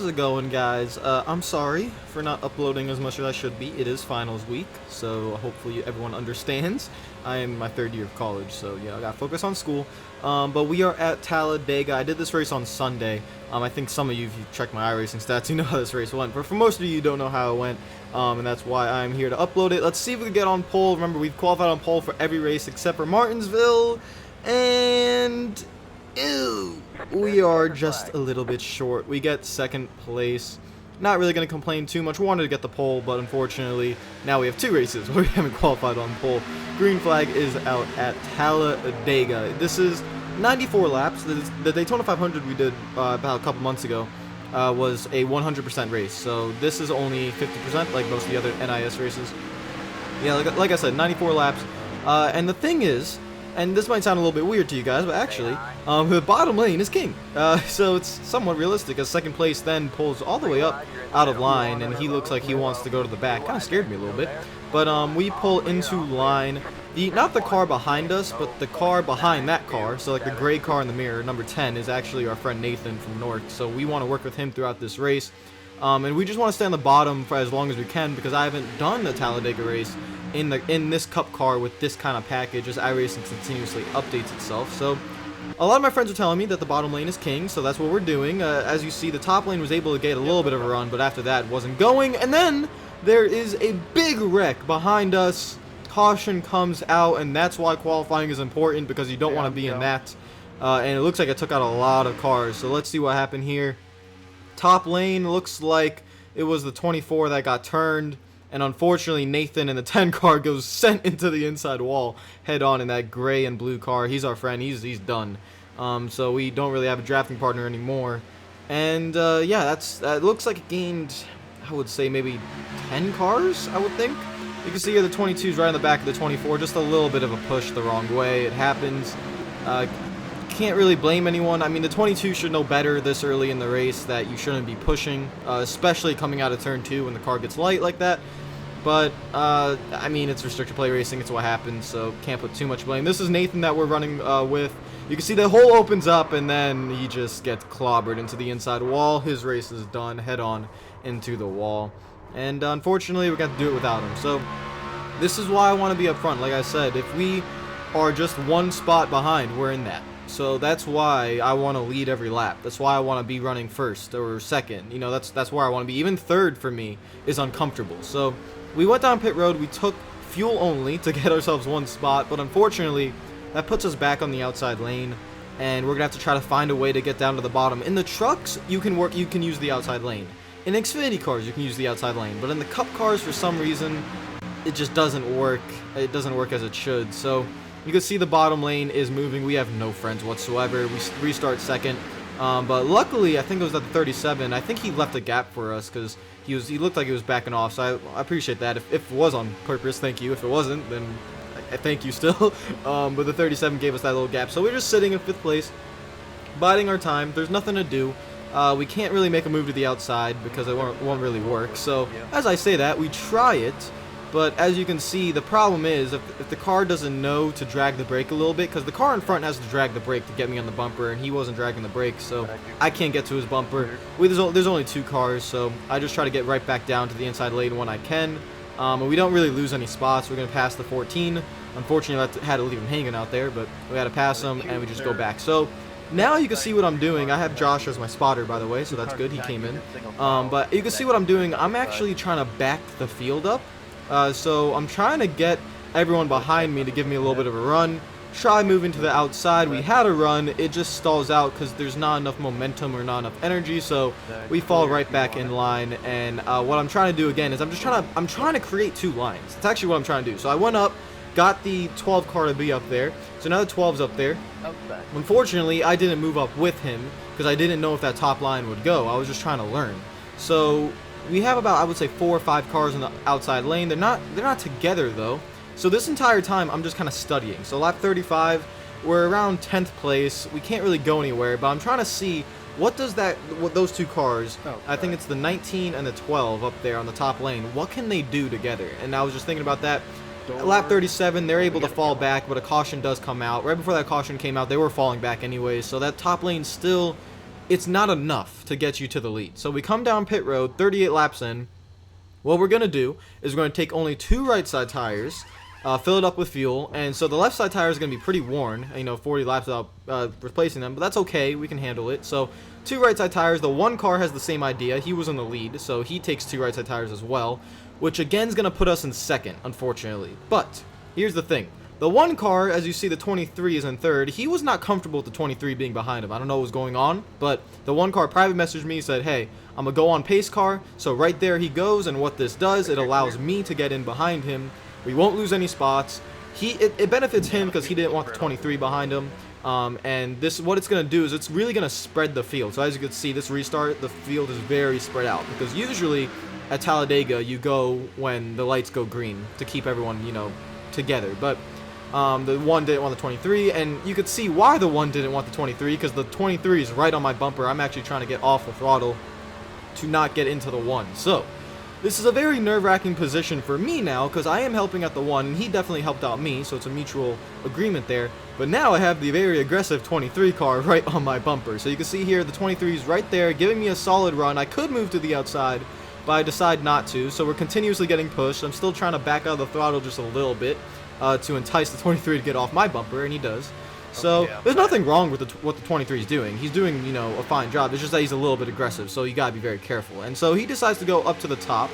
How's it going, guys? I'm sorry for not uploading as much as I should be. It is finals week, so hopefully everyone understands. I am in my third year of college, so yeah, I gotta focus on school. But we are at Talladega. I did this race on Sunday. I think some of you, if you check my iRacing stats, you know how this race went. But for most of you don't know how it went, and that's why I'm here to upload it. Let's see if we can get on pole. Remember, we've qualified on pole for every race except for Martinsville, and ew, we are just a little bit short. We get second place. Not really going to complain too much. We wanted to get the pole, but unfortunately, now we have two races where we haven't qualified on pole. Green flag is out at Talladega. This is 94 laps. The Daytona 500 we did about a couple months ago was a 100% race. So this is only 50%, like most of the other NIS races. Yeah, like I said, 94 laps. And the thing is, and this might sound a little bit weird to you guys, but actually, the bottom lane is king. So it's somewhat realistic, as second place then pulls all the way up out of line, and he looks like he wants to go to the back. Kind of scared me a little bit. But we pull into line. Not the car behind us, but the car behind that car. So like the gray car in the mirror, number 10, is actually our friend Nathan from North. So we want to work with him throughout this race. And we just want to stay on the bottom for as long as we can, because I haven't done the Talladega race in this cup car with this kind of package, as iRacing continuously updates itself. So a lot of my friends are telling me that the bottom lane is king, so that's what we're doing. As you see, the top lane was able to get a little bit of a run, but after that it wasn't going. And then there is a big wreck behind us. Caution comes out, and that's why qualifying is important, because you don't want to be in that. And it looks like it took out a lot of cars. So let's see what happened here. Top lane looks like it was the 24 that got turned. And unfortunately, Nathan in the 10 car goes sent into the inside wall head on in that gray and blue car. He's our friend. He's done. So we don't really have a drafting partner anymore. And yeah, that looks like it gained, I would say, maybe 10 cars, I would think. You can see here the 22's right on the back of the 24. Just a little bit of a push the wrong way. It happens. Can't really blame anyone. I mean, the 22 should know better this early in the race that you shouldn't be pushing, especially coming out of turn 2 when the car gets light like that. But, I mean, it's restricted play racing. It's what happens, so can't put too much blame. This is Nathan that we're running with. You can see the hole opens up, and then he just gets clobbered into the inside wall. His race is done head-on into the wall. And, unfortunately, we got to do it without him. So, this is why I want to be up front. Like I said, if we are just one spot behind, we're in that. So that's why I want to lead every lap. That's why I want to be running first or second. You know, that's where I want to be. Even third for me is uncomfortable. So we went down pit road. We took fuel only to get ourselves one spot, but unfortunately that puts us back on the outside lane, and we're gonna have to try to find a way to get down to the bottom. In the trucks, you can use the outside lane. In Xfinity cars, you can use the outside lane, but in the Cup cars, for some reason, it just doesn't work. It doesn't work as it should. So you can see the bottom lane is moving. We have no friends whatsoever. We restart second. But luckily, I think it was at the 37. I think he left a gap for us because he looked like he was backing off. So I appreciate that. If it was on purpose, thank you. If it wasn't, then I thank you still. But the 37 gave us that little gap. So we're just sitting in 5th place, biding our time. There's nothing to do. We can't really make a move to the outside because it won't really work. So as I say that, we try it. But as you can see, the problem is if the car doesn't know to drag the brake a little bit, because the car in front has to drag the brake to get me on the bumper, and he wasn't dragging the brake, so I can't get to his bumper. There's only 2 cars, so I just try to get right back down to the inside lane when I can. And we don't really lose any spots. We're going to pass the 14. Unfortunately, I had to leave him hanging out there, but we had to pass him, and we just go back. So now you can see what I'm doing. I have Josh as my spotter, by the way, so that's good. He came in. But you can see what I'm doing. I'm actually trying to back the field up. So I'm trying to get everyone behind me to give me a little bit of a run. Try moving to the outside. We had a run. It just stalls out because there's not enough momentum or not enough energy. So we fall right back in line. And what I'm trying to do again is I'm trying to create 2 lines. That's actually what I'm trying to do. So I went up, got the 12 car to be up there. So now the 12's up there. Unfortunately, I didn't move up with him because I didn't know if that top line would go. I was just trying to learn. So we have about, I would say, 4 or 5 cars in the outside lane. They're not together though. So this entire time I'm just kind of studying. So lap 35, we're around 10th place. We can't really go anywhere, but I'm trying to see what those 2 cars, I think it's the 19 and the 12 up there on the top lane, what can they do together? And I was just thinking about that. Lap 37, they're able to fall back, but a caution does come out. Right before that caution came out, they were falling back anyways. So that top lane still it's not enough to get you to the lead. So we come down pit road, 38 laps in. What we're going to do is we're going to take only 2 right side tires, fill it up with fuel, and so the left side tire is going to be pretty worn, 40 laps without replacing them, but that's okay, we can handle it. So 2 right side tires. The one car has the same idea. He was in the lead, so he takes 2 right side tires as well, which again is going to put us in second, unfortunately. But here's the thing. The one car, as you see, the 23 is in third. He was not comfortable with the 23 being behind him. I don't know what was going on, but the one car private messaged me, said, hey, I'm going to go on pace car. So right there he goes, and what this does, it allows me to get in behind him. We won't lose any spots. It benefits him because he didn't want the 23 behind him. And this, what it's going to do is it's really going to spread the field. So as you can see, this restart, the field is very spread out, because usually at Talladega you go when the lights go green to keep everyone, together. But the one didn't want the 23, and you could see why the one didn't want the 23, because the 23 is right on my bumper. I'm actually trying to get off the throttle to not get into the one. So this is a very nerve-wracking position for me now, because I am helping out the one, and he definitely helped out me, so it's a mutual agreement there. But now I have the very aggressive 23 car right on my bumper. So you can see here the 23 is right there, giving me a solid run. I could move to the outside, but I decide not to, so we're continuously getting pushed. I'm still trying to back out of the throttle just a little bit to entice the 23 to get off my bumper, and he does. So there's nothing wrong with what the 23 is doing. He's doing, a fine job. It's just that he's a little bit aggressive, so you gotta be very careful. And so he decides to go up to the top,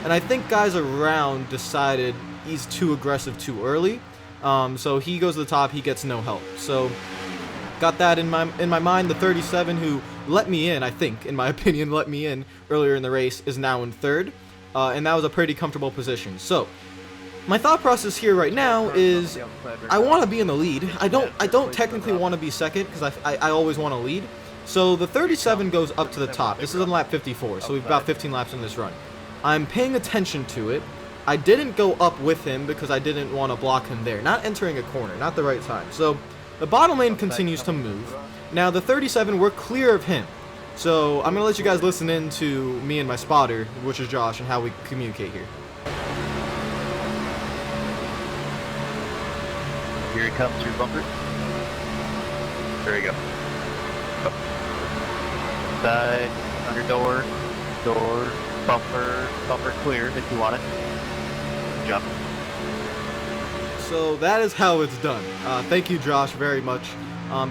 and I think guys around decided he's too aggressive too early. So he goes to the top, he gets no help. So got that in my mind. The 37 who let me in, I think, in my opinion, let me in earlier in the race, is now in third, and that was a pretty comfortable position. So my thought process here right now is I want to be in the lead. I don't technically want to be second, because I always want to lead. So the 37 goes up to the top. This is on lap 54, so we've about 15 laps in this run. I'm paying attention to it. I didn't go up with him because I didn't want to block him there. Not entering a corner, not the right time. So the bottom lane continues to move. Now the 37, we're clear of him. So I'm going to let you guys listen in to me and my spotter, which is Josh, and how we communicate here. Here he comes through bumper. There you go. Oh. Side, under door, bumper clear if you want it. Jump. So that is how it's done. Thank you, Josh, very much.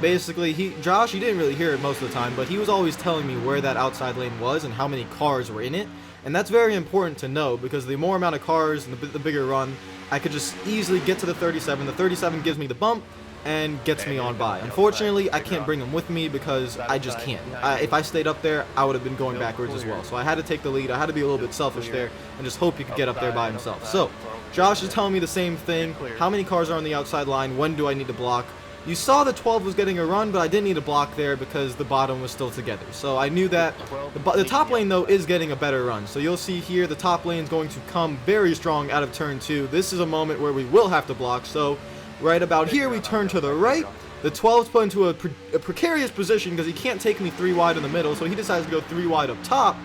Basically, Josh, you didn't really hear it most of the time, but he was always telling me where that outside lane was and how many cars were in it. And that's very important to know, because the more amount of cars and the bigger run, I could just easily get to the 37. The 37 gives me the bump and gets me on by. Unfortunately, I can't bring him with me because I just can't. If I stayed up there, I would have been going backwards as well. So I had to take the lead. I had to be a little bit selfish there and just hope he could get up there by himself. So Josh is telling me the same thing. How many cars are on the outside line? When do I need to block? You saw the 12 was getting a run, but I didn't need to block there because the bottom was still together. So I knew that the top lane, though, is getting a better run. So you'll see here the top lane is going to come very strong out of turn 2. This is a moment where we will have to block. So right about here, we turn to the right. The 12's put into a precarious position because he can't take me 3 wide in the middle. So he decides to go 3 wide up top.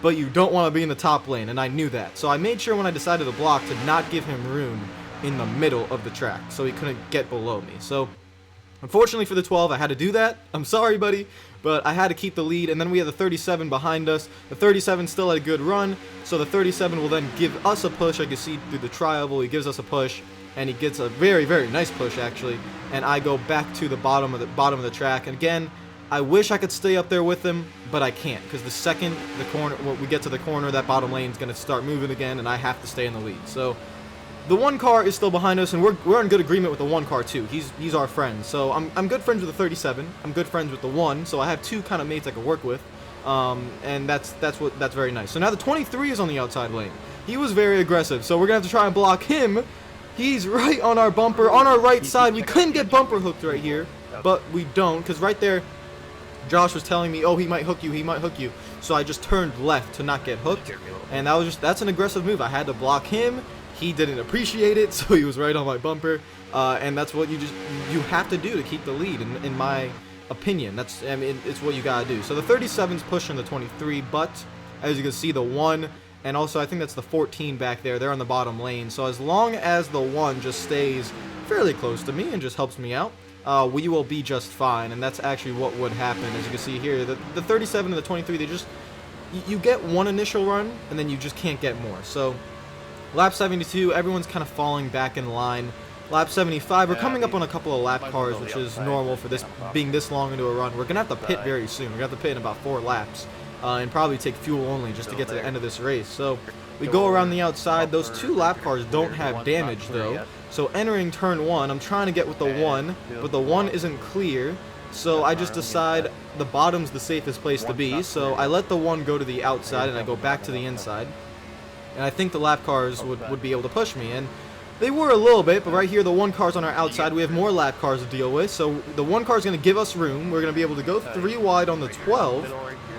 But you don't want to be in the top lane, and I knew that. So I made sure when I decided to block to not give him room in the middle of the track so he couldn't get below me. So unfortunately for the 12, I had to do that. I'm sorry, buddy, but I had to keep the lead. And then we had the 37 behind us. The 37 still had a good run, so the 37 will then give us a push. I can see through the tri-oval, he gives us a push, and he gets a very, very nice push, actually. And I go back to the bottom of the track. And again, I wish I could stay up there with him, but I can't, because the second when we get to the corner, that bottom lane is going to start moving again, and I have to stay in the lead. So the one car is still behind us, and we're in good agreement with the one car too. He's our friend. So I'm good friends with the 37. I'm good friends with the one. So I have 2 kind of mates I can work with, and that's very nice. So now the 23 is on the outside lane. He was very aggressive, so we're gonna have to try and block him. He's right on our bumper, on our right side. We couldn't get bumper hooked right here, but we don't, because right there, Josh was telling me, oh, he might hook you, he might hook you. So I just turned left to not get hooked, and that's an aggressive move. I had to block him. He didn't appreciate it, so he was right on my bumper, and that's what you have to do to keep the lead, in my opinion. It's what you gotta do. So the 37's pushing the 23, but as you can see, the 1, and also I think that's the 14 back there, they're on the bottom lane. So as long as the 1 just stays fairly close to me and just helps me out, we will be just fine, and that's actually what would happen. As you can see here, the 37 and the 23, they just, you get one initial run, and then you just can't get more. So, lap 72, everyone's kind of falling back in line. Lap 75, we're coming up on a couple of lap cars, which is normal for this being this long into a run. We're going to have to pit very soon. We're going to have to pit in about 4 laps, and probably take fuel only just to get to the end of this race. So, we go around the outside. Those 2 lap cars don't have damage, though. So entering turn 1, I'm trying to get with the 1, but the 1 isn't clear. So I just decide the bottom's the safest place to be. So I let the 1 go to the outside, and I go back to the inside. And I think the lap cars would be able to push me. And they were a little bit, but right here, the 1 car's on our outside. We have more lap cars to deal with. So the 1 car's going to give us room. We're going to be able to go 3 wide on the 12.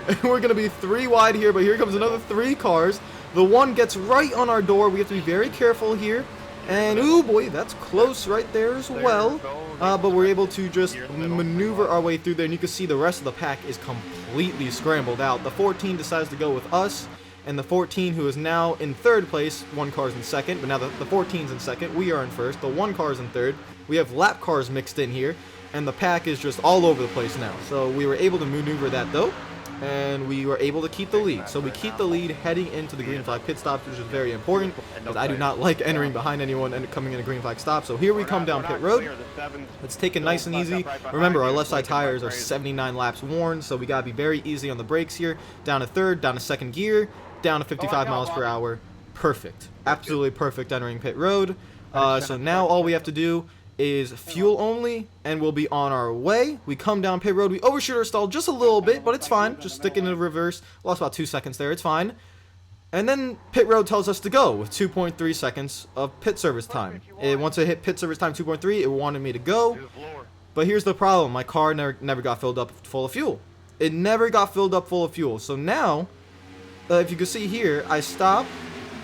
And we're going to be 3 wide here, but here comes another 3 cars. The 1 gets right on our door. We have to be very careful here. And, ooh boy, that's close right there as well. But we're able to just maneuver our way through there. And you can see the rest of the pack is completely scrambled out. The 14 decides to go with us. And the 14, who is now in 3rd place, 1 car's in 2nd. But now the 14's in 2nd. We are in 1st. The 1 car's in 3rd. We have lap cars mixed in here. And the pack is just all over the place now. So we were able to maneuver that, though. And we were able to keep the lead. So we keep the lead heading into the green flag pit stops, which is very important, because I do not like entering behind anyone and coming in a green flag stop. So here we come down pit road. Let's take it nice and easy. Remember, our left side tires are 79 laps worn, so we got to be very easy on the brakes here. Down to 3rd, down to 2nd gear, down to 55 miles per hour. Perfect. Absolutely perfect entering pit road. So now all we have to do is fuel only, and we'll be on our way. We come down pit road. We overshoot our stall just a little bit, but it's fine. Just stick it in the reverse. Lost about 2 seconds there. It's fine. And then pit road tells us to go with 2.3 seconds of pit service time. Once I hit pit service time 2.3, it wanted me to go. But here's the problem. My car never got filled up full of fuel. It never got filled up full of fuel. So now, if you can see here, I stop.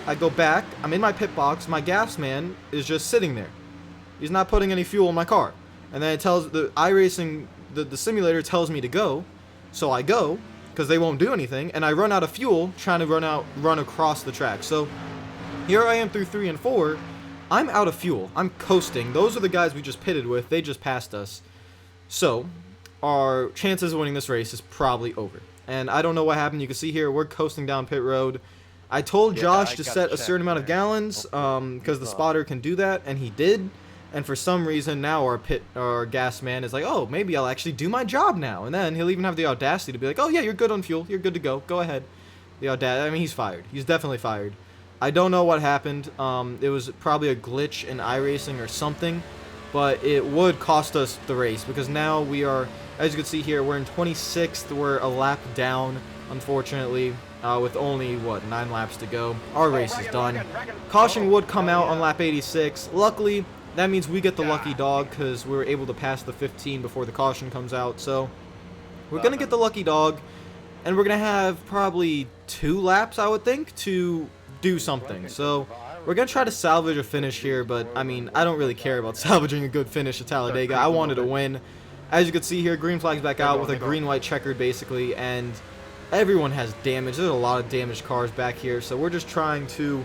I go back. I'm in my pit box. My gas man is just sitting there. He's not putting any fuel in my car. And then it tells the iRacing, the simulator tells me to go. So I go, because they won't do anything. And I run out of fuel trying to run across the track. So here I am through 3 and 4. I'm out of fuel. I'm coasting. Those are the guys we just pitted with. They just passed us. So our chances of winning this race is probably over. And I don't know what happened. You can see here, we're coasting down pit road. I told Josh to set a certain amount of gallons, because the spotter can do that, and he did. And for some reason, now our gas man is like, oh, maybe I'll actually do my job now. And then he'll even have the audacity to be like, oh, yeah, you're good on fuel. You're good to go. Go ahead. I mean, he's fired. He's definitely fired. I don't know what happened. It was probably a glitch in iRacing or something. But it would cost us the race, because now we are, as you can see here, we're in 26th. We're a lap down, unfortunately, with only, 9 laps to go. Our race is done. Caution would come out on lap 86. Luckily, that means we get the lucky dog, because we were able to pass the 15 before the caution comes out. So we're going to get the lucky dog, and we're going to have probably 2 laps, I would think, to do something. So we're going to try to salvage a finish here, but, I mean, I don't really care about salvaging a good finish at Talladega. I wanted to win. As you can see here, green flag's back out with a green-white checkered, basically, and everyone has damage. There's a lot of damaged cars back here, so we're just trying to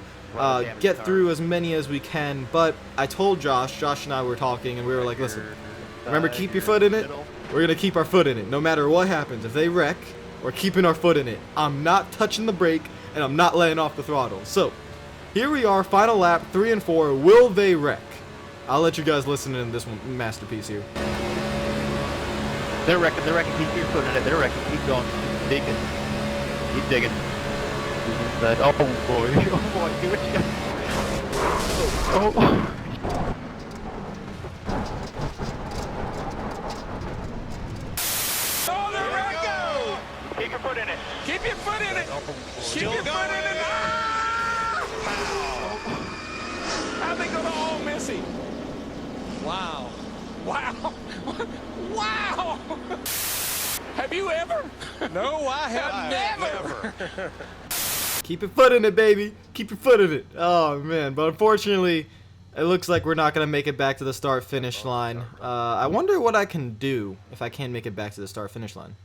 get through as many as we can. But I told Josh and I were talking, and we were like, listen, remember, keep your foot in it. We're going to keep our foot in it no matter what happens. If they wreck, we're keeping our foot in it. I'm not touching the brake, and I'm not letting off the throttle. So here we are, final lap, 3 and 4. Will they wreck? I'll let you guys listen in this one masterpiece here. They're wrecking. Keep your foot in it. They're wrecking. Keep going. Keep digging. Keep digging. Oh boy. Oh boy. Here we go. Oh. Oh, there we go! Keep your foot in it. Keep your foot in it! Keep your foot in it! Ah! How'd they go to all missy? Wow. Wow. Wow! Have you ever? No, I have never. Keep your foot in it, baby. Keep your foot in it. Oh, man. But unfortunately, it looks like we're not going to make it back to the start-finish line. I wonder what I can do if I can make it back to the start-finish line.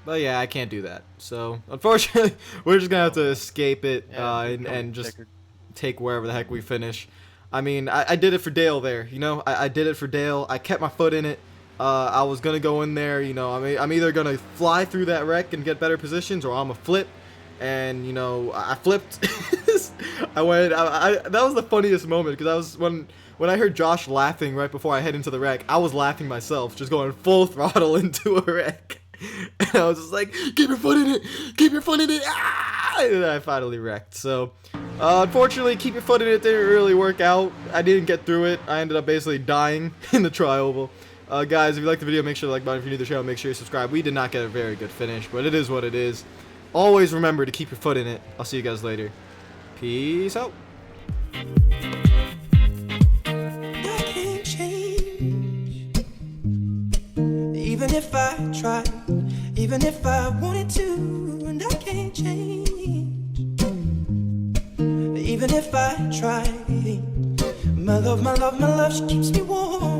But yeah, I can't do that. So unfortunately, we're just gonna have to escape it and just take wherever the heck we finish. I mean, I did it for Dale there. You know, I did it for Dale. I kept my foot in it. I was gonna go in there. You know, I'm either gonna fly through that wreck and get better positions, or I'm gonna flip. And you know, I flipped. I went. That was the funniest moment because I was when I heard Josh laughing right before I head into the wreck. I was laughing myself, just going full throttle into a wreck. And I was just like, keep your foot in it, keep your foot in it. Ah! And then I finally wrecked. So, unfortunately, keep your foot in it didn't really work out. I didn't get through it. I ended up basically dying in the tri-oval. Guys, if you like the video, make sure to like button. If you're new to the channel, make sure you subscribe. We did not get a very good finish, but it is what it is. Always remember to keep your foot in it. I'll see you guys later. Peace out. Even if I tried, even if I wanted to, and I can't change. Even if I tried, my love, she keeps me warm.